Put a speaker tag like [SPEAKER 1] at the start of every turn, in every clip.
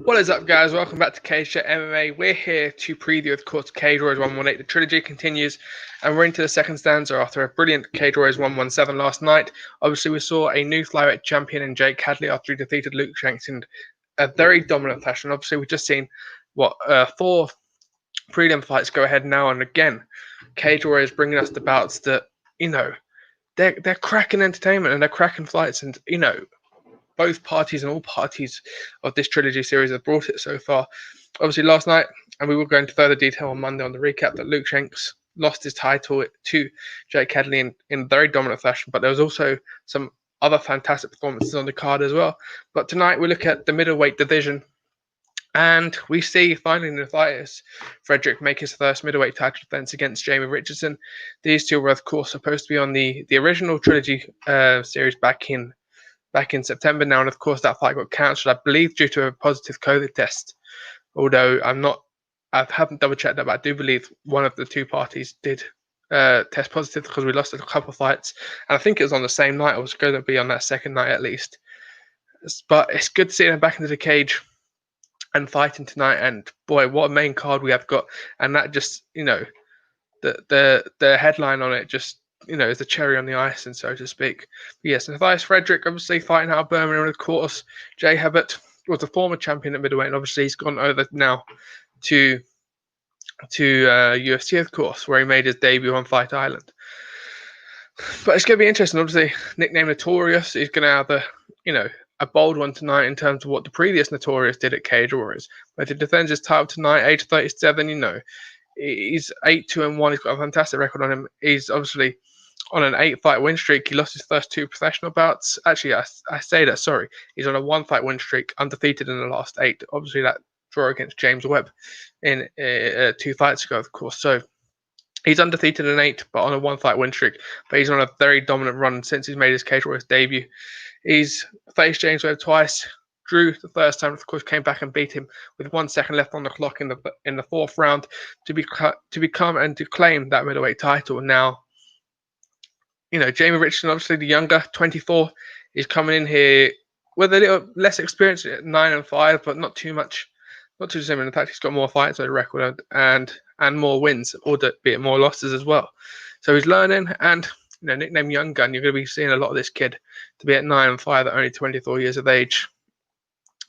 [SPEAKER 1] What is up, guys? Welcome back to CageChat MMA. We're here to preview, of course, Cage Warriors 118. The trilogy continues, and we're into the second stanza after a brilliant Cage Warriors 117 last night. Obviously, we saw a new flyweight champion in Jake Hadley after he defeated Luke Shanks in a very dominant fashion. Obviously, we've just seen, four prelim fights go ahead now, and again, Cage Warriors bringing us the bouts that, they're cracking entertainment and they're cracking fights, and, both parties and all parties of this trilogy series have brought it so far. Obviously, last night, and we will go into further detail on Monday on the recap, that Luke Shanks lost his title to Jake Hadley in very dominant fashion, but there was also some other fantastic performances on the card as well. But tonight we look at the middleweight division, and we see finally Nathias Fredrick make his first middleweight title defense against Jamie Richardson. These two were, of course, supposed to be on the original trilogy series back in September now, and of course that fight got cancelled, I believe, due to a positive COVID test. Although I haven't double checked that, but I do believe one of the two parties did test positive because we lost a couple of fights, and I think it was on the same night. It was going to be on that second night at least. But it's good to see them back into the cage and fighting tonight. And boy, what a main card we have got! And that just the headline on it just is the cherry on the ice, and so to speak. But yes, Nathias Fredrick obviously fighting out of Birmingham, and of course, Jay Herbert was a former champion at middleweight, and obviously he's gone over now to UFC, of course, where he made his debut on Fight Island. But it's going to be interesting. Obviously, nicknamed Notorious, he's going to have a bold one tonight in terms of what the previous Notorious did at Cage Warriors. But if he defends his title tonight, age 37, he's 8-2-1. He's got a fantastic record on him. He's obviously on an 8-fight win streak. He lost his first two professional bouts. Actually, I say that, sorry. He's on a 1-fight win streak, undefeated in the last 8. Obviously, that draw against James Webb in 2 fights ago, of course. So he's undefeated in 8, but on a 1-fight win streak. But he's on a very dominant run since he's made his Cage Warriors debut. He's faced James Webb twice. Drew the first time, of course, came back and beat him with 1 second left on the clock in the 4th round to become and to claim that middleweight title. And now, Jamie Richardson, obviously the younger, 24, is coming in here with a little less experience at 9-5, but not too much, not too similar. In fact, he's got more fights on the record and more wins, or be it more losses as well. So he's learning, and nickname Young Gun, you're going to be seeing a lot of this kid to be at 9-5 at only 24 years of age.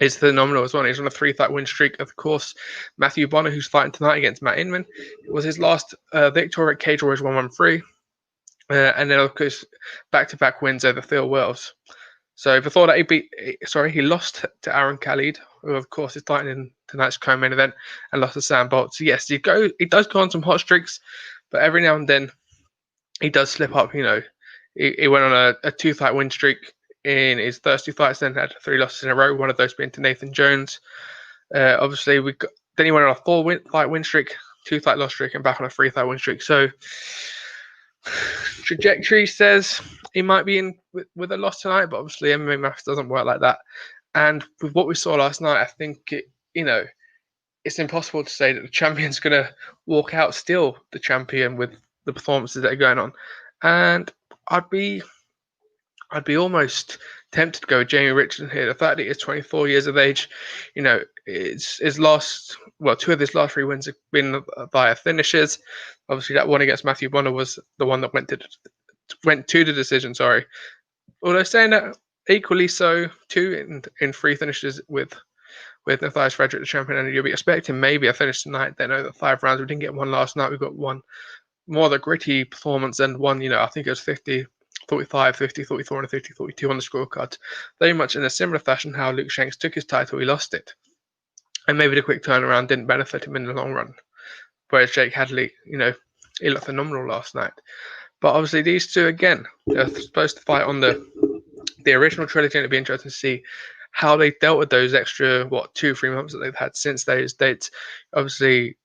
[SPEAKER 1] Is phenomenal as well. He's on a 3-fight win streak. Of course, Matthew Bonner, who's fighting tonight against Matt Inman, it was his last victory at Cage Warriors 113. And then, of course, back-to-back wins over Phil Wells. So before that, he lost to Aaron Khalid, who, of course, is fighting in tonight's co-main event, and lost to Sam Bolt. So, yes, he does go on some hot streaks, but every now and then he does slip up. He went on a 2-fight win streak in his first 2 fights, then had 3 losses in a row, one of those being to Nathan Jones. Obviously, then he went on a 4-fight win streak, 2-fight loss streak, and back on a 3-fight win streak. So trajectory says he might be in with a loss tonight, but obviously MMA maths doesn't work like that. And with what we saw last night, I think it's impossible to say that the champion's going to walk out still the champion with the performances that are going on. And I'd be almost tempted to go with Jamie Richardson here. The fact that he's 24 years of age, his last, 2 of his last 3 wins have been via finishes. Obviously, that one against Matthew Bonner was the one that went to the decision. Sorry, although saying that equally so, 2 in 3 finishes with Nathias Fredrick, the champion, and you'll be expecting maybe a finish tonight. Then over 5 rounds, we didn't get one last night. We got one more of the gritty performance, and one, I think it was 50-45, 50-44, and a 50-42 on the scorecards. Very much in a similar fashion how Luke Shanks took his title, he lost it. And maybe the quick turnaround didn't benefit him in the long run. Whereas Jake Hadley, he looked phenomenal last night. But obviously these two, again, they're supposed to fight on the original trilogy, and it'd be interesting to see how they dealt with those extra, 2-3 months that they've had since those dates. Obviously,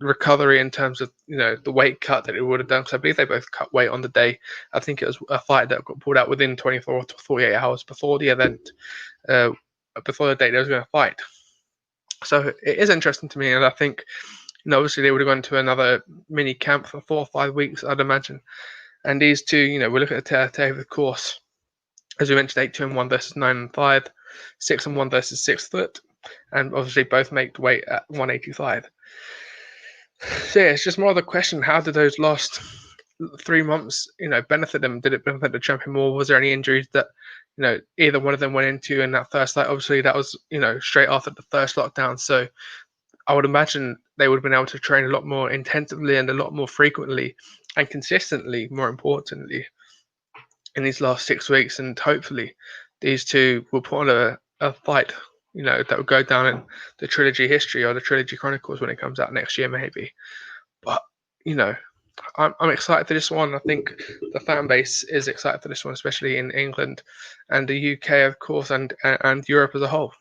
[SPEAKER 1] recovery in terms of the weight cut that it would have done, because I believe they both cut weight on the day. I think it was a fight that got pulled out within 24 to 48 hours before the event, before the date they was going to fight. So it is interesting to me, and I think obviously they would have gone to another mini camp for 4 or 5 weeks, I'd imagine. And these two, we look at the table, of course, as we mentioned, 8-2-1 versus 9-5, 6-1 versus 6 foot. and obviously both make weight at 185. So yeah, it's just more of the question: how did those last 3 months, benefit them? Did it benefit the champion more? Was there any injuries that, either one of them went into in that first fight? Obviously, that was, straight after the first lockdown. So I would imagine they would have been able to train a lot more intensively and a lot more frequently and consistently, more importantly, in these last 6 weeks. And hopefully these two will put on a fight, that will go down in the trilogy history or the trilogy chronicles when it comes out next year, maybe. But, I'm excited for this one. I think the fan base is excited for this one, especially in England and the UK, of course, and Europe as a whole.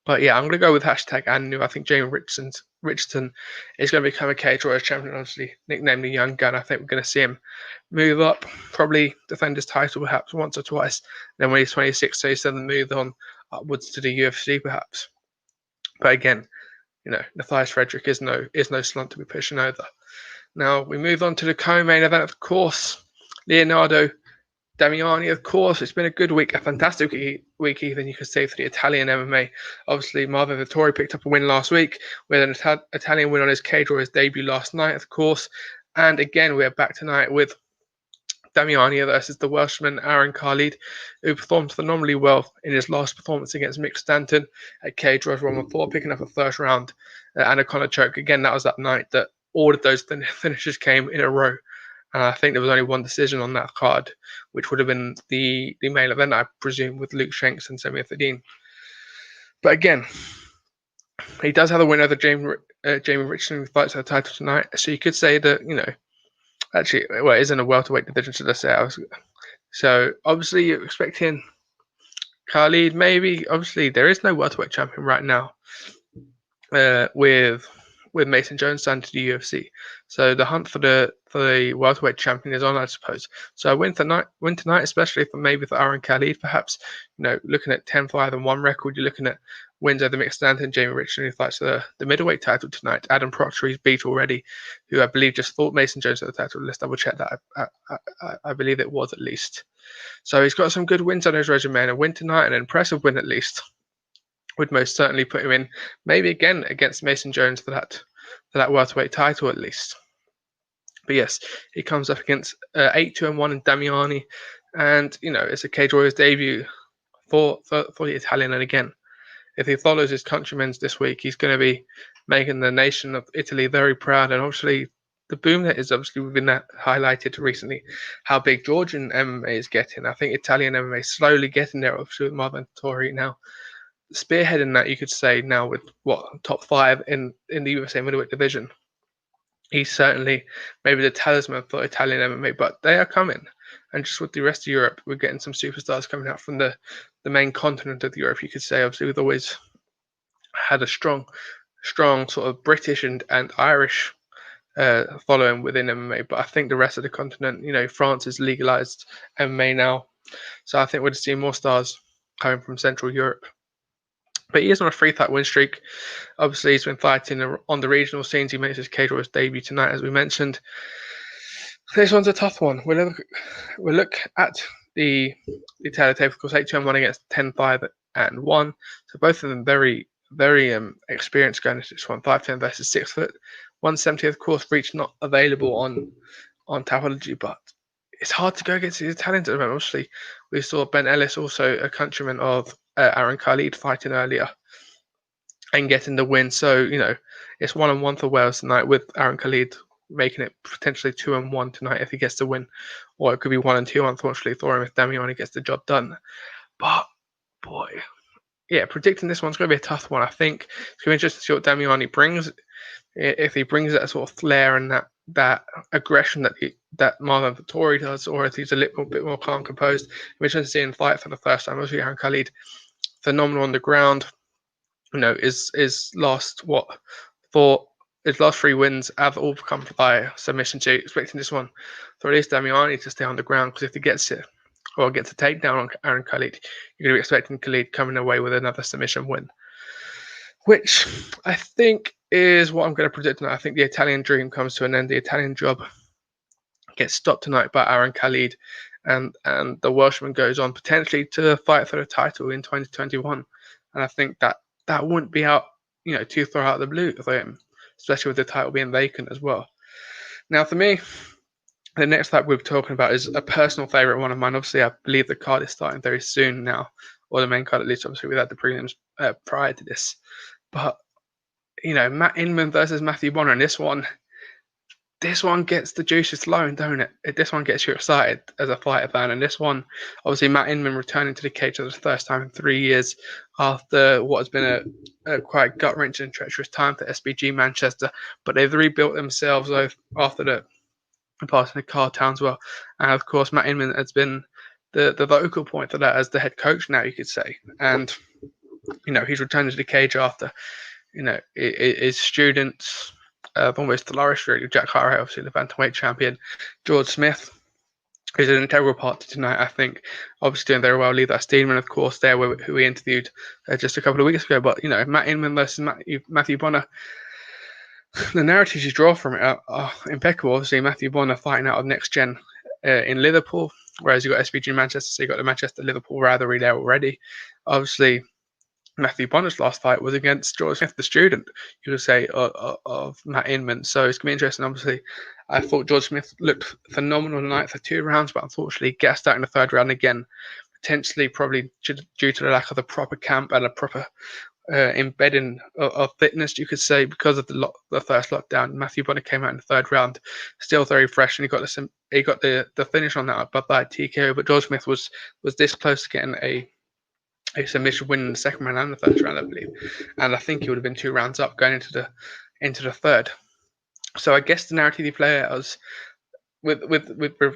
[SPEAKER 1] But yeah, I'm going to go with hashtag #ANNU. I think Jamie Richardson is going to become a Cage Warriors champion, obviously nicknamed the Young Gun. I think we're going to see him move up, probably defend his title perhaps once or twice. Then when he's 26, 27, move on upwards to the UFC perhaps. But again, Nathias Fredrick is no slunt to be pushing over. Now we move on to the co-main event, of course. Leonardo Damiani, of course. It's been a good week, a fantastic week, even you could say, for the Italian MMA. Obviously, Marvin Vettori picked up a win last week with an Italian win on his Cage Warriors debut last night, of course. And again, we are back tonight with Damiani versus the Welshman Aaron Khalid, who performed phenomenally well in his last performance against Mick Stanton at Cage Warriors 114, picking up a first round Anaconda choke. Again, that was that night that all of those finishes came in a row. I think there was only one decision on that card, which would have been the main event, I presume, with Luke Shanks and Samir Fadin. But again, he does have a win over Jamie Richardson, who fights for the title tonight. So you could say that, actually, well, it is in a welterweight division, should I say. So obviously you're expecting Khalid, maybe. Obviously, there is no welterweight champion right now with Mason Jones signed to the UFC. So the hunt for the welterweight champion is on, I suppose. So a win tonight, especially for Aaron Khalid, perhaps. Looking at 10-5-1 record, you're looking at wins over Mick Stanton, Jamie Richardson, who fights the middleweight title tonight. Adam Proctor, he's beat already, who I believe just fought Mason Jones at the title. Let's double check that. I believe it was, at least. So he's got some good wins on his resume. A win tonight, an impressive win at least, would most certainly put him in maybe again against Mason Jones for that welterweight title at least. But yes, he comes up against 8-2-1 in Damiani, and it's a Cage Warriors debut for the Italian. And again, if he follows his countrymen this week, he's going to be making the nation of Italy very proud. And obviously, the boom that is obviously been highlighted recently, how big Georgian MMA is getting. I think Italian MMA is slowly getting there, obviously with Marvin Vettori now spearheading that, you could say, now with top 5 in the USA middleweight division. He's certainly maybe the talisman for Italian MMA, but they are coming. And just with the rest of Europe, we're getting some superstars coming out from the main continent of Europe, you could say. Obviously, we've always had a strong sort of British and Irish following within MMA, but I think the rest of the continent, France has legalized MMA now. So I think we're seeing more stars coming from Central Europe. But he is on a 3-fight win streak. Obviously, he's been fighting on the regional scenes. He makes his Cage Warriors debut tonight, as we mentioned. This one's a tough one. We'll look at the tally table. Of course, 8-2-1 against 10-5-1. So both of them very, very experienced going into this one. 5'10" versus 6 foot. 170, of course, reach not available on Tapology, but it's hard to go against these Italians at the moment. Obviously, we saw Ben Ellis, also a countryman of Aaron Khalid, fighting earlier and getting the win. So, it's 1-1 for Wales tonight, with Aaron Khalid making it potentially 2-1 tonight if he gets the win. Or it could be 1-2, unfortunately, for him if Damiani gets the job done. But, boy, yeah, predicting this one's going to be a tough one. I think it's going to be interesting to see what Damiani brings. If he brings that sort of flair and that aggression that Marvin Vettori does, or if he's a little bit more calm, composed. We're interested to see him fight for the first time. Obviously, Aaron Khalid, phenomenal on the ground. His last 3 wins have all come by submission. So expecting this one for at least Damiani to stay on the ground, because if he gets it or gets a takedown on Aaron Khalid, you're going to be expecting Khalid coming away with another submission win, which I think is what I'm going to predict tonight. I think the Italian dream comes to an end. The Italian job gets stopped tonight by Aaron Khalid, and the Welshman goes on potentially to fight for the title in 2021. And I think that that wouldn't be out, too far out of the blue for him, especially with the title being vacant as well. Now, for me, the next fight we're talking about is a personal favourite one of mine. Obviously, I believe the card is starting very soon now, or the main card at least. Obviously, we had the prelims prior to this. But, Matt Inman versus Matthew Bonner, and this one gets the juices flowing, don't it? This one gets you excited as a fighter fan. And this one, obviously, Matt Inman returning to the cage for the first time in 3 years after what has been a quite gut-wrenching and treacherous time for SBG Manchester. But they've rebuilt themselves after the passing of Carl Townswell. And, of course, Matt Inman has been the vocal point for that as the head coach now, you could say. And, he's returned to the cage after, his students almost flourished, really. Jack Harry, obviously the bantamweight champion. George Smith is an integral part to tonight, I think. Obviously doing very well. Nathias Fredrick, of course, there, who we interviewed just a couple of weeks ago. But, Matt Inman versus Matthew Bonner, the narratives you draw from it are impeccable. Obviously, Matthew Bonner fighting out of Next Gen in Liverpool, whereas you've got SBG Manchester, so you've got the Manchester-Liverpool rivalry there already. Obviously, Matthew Bonner's last fight was against George Smith, the student, you could say, of Matt Inman. So it's going to be interesting. Obviously, I thought George Smith looked phenomenal tonight for 2 rounds, but unfortunately gassed out in the 3rd round again, potentially probably due to the lack of the proper camp and a proper embedding of fitness, you could say, because of the first lockdown. Matthew Bonner came out in the 3rd round, still very fresh, and he got the finish on that above that TKO. But George Smith was this close to getting a submission win in the 2nd round and the 1st round, I believe. And I think he would have been 2 rounds up going into the 3rd. So I guess the narrative you play as with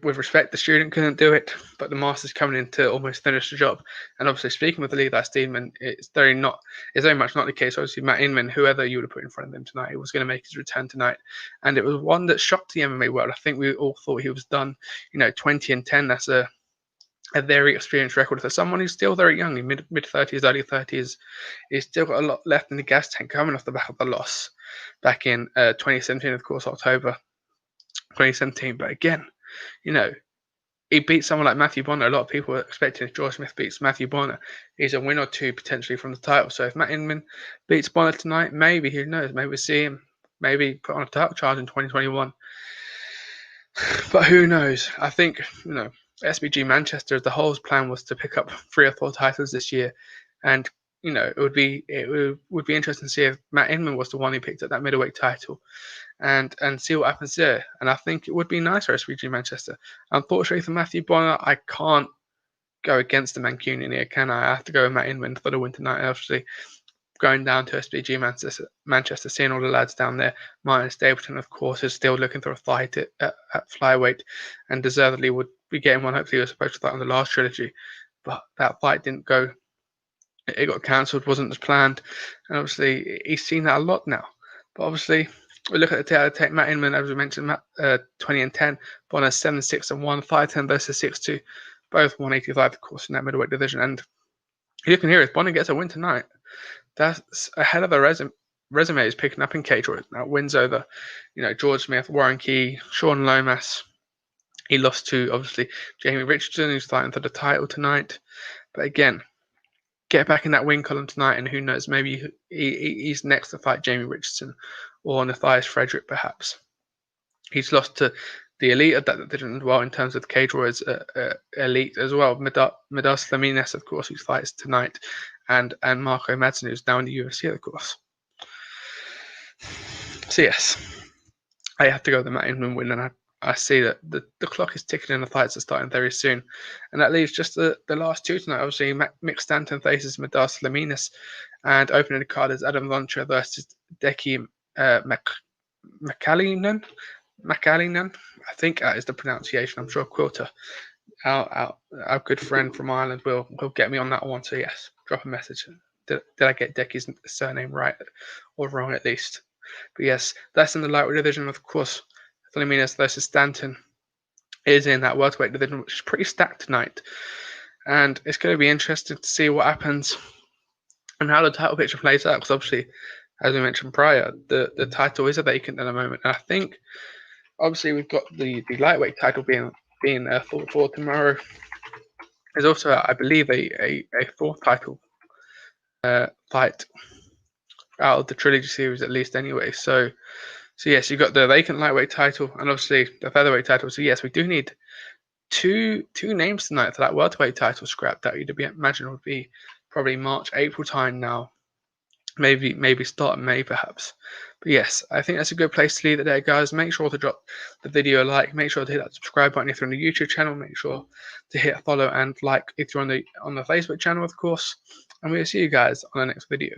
[SPEAKER 1] respect, the student couldn't do it, but the master's coming in to almost finish the job. And obviously, speaking with the lead, that's Inman, it's very much not the case. Obviously, Matt Inman, whoever you would have put in front of him tonight, he was going to make his return tonight, and it was one that shocked the MMA world. I think we all thought he was done. 20-10. That's a very experienced record for someone who's still very young, in mid 30s, early 30s. He's still got a lot left in the gas tank, coming off the back of the loss back in 2017, of course, October 2017. But again, he beat someone like Matthew Bonner. A lot of people were expecting if George Smith beats Matthew Bonner, he's a win or 2 potentially from the title. So if Matt Inman beats Bonner tonight, maybe, who knows, maybe we'll see him maybe put on a title charge in 2021. But who knows? I think, SBG Manchester as the whole plan was to pick up 3 or 4 titles this year, and it would be interesting to see if Matt Inman was the one who picked up that middleweight title, and see what happens there. And I think it would be nice for SBG Manchester. Unfortunately for Matthew Bonner, I can't go against the Mancunian here, can I? I have to go with Matt Inman for the win tonight. Obviously, going down to SBG Manchester, seeing all the lads down there. Martin Stapleton, of course, is still looking for a fight at flyweight, and deservedly would be getting one. Hopefully, he was supposed to fight on the last trilogy, but that fight didn't go. It got cancelled, wasn't as planned, and obviously he's seen that a lot now. But obviously, we look at the take Matt Inman, as we mentioned, 20-10, Bonner 7-6-1, 5-10 versus 6-2, both 185, of course, in that middleweight division. And you can hear if Bonner gets a win tonight, that's a hell of a resume he's picking up in cage where now wins over, George Smith, Warren Key, Sean Lomas. He lost to, obviously, Jamie Richardson, who's fighting for the title tonight. But again, get back in that win column tonight, and who knows, maybe he's next to fight Jamie Richardson or Nathias Fredrick, perhaps. He's lost to the elite of that division as well in terms of the Cage Warriors elite as well. Midas Lamines, of course, who fights tonight, and Marco Madsen, who's now in the UFC, of course. So yes, I have to go with the Matt Inman win, and I see that the clock is ticking and the fights are starting very soon. And that leaves just the last 2 tonight. Obviously, Mick Stanton faces Midas Lamines, and opening the card is Adam Vontra versus Deki McAleenan. I think that is the pronunciation. I'm sure Quilter, our good friend from Ireland, will get me on that one. So yes, drop a message. Did I get Deki's surname right or wrong at least? But yes, that's in the lightweight division. Of course, Lamines versus Stanton is in that welterweight division, which is pretty stacked tonight. And it's going to be interesting to see what happens and how the title picture plays out. Because obviously, as we mentioned prior, the title is vacant at the moment. And I think, obviously, we've got the lightweight title being fought for tomorrow. There's also, I believe, a 4th title fight out of the trilogy series at least anyway. So yes, you got the vacant lightweight title and obviously the featherweight title. So yes, we do need two names tonight for that welterweight title scrap that you'd imagine would be probably March, April time now. Maybe start in May perhaps. But yes, I think that's a good place to leave it there, guys. Make sure to drop the video a like. Make sure to hit that subscribe button if you're on the YouTube channel. Make sure to hit follow and like if you're on the Facebook channel, of course. And we'll see you guys on the next video.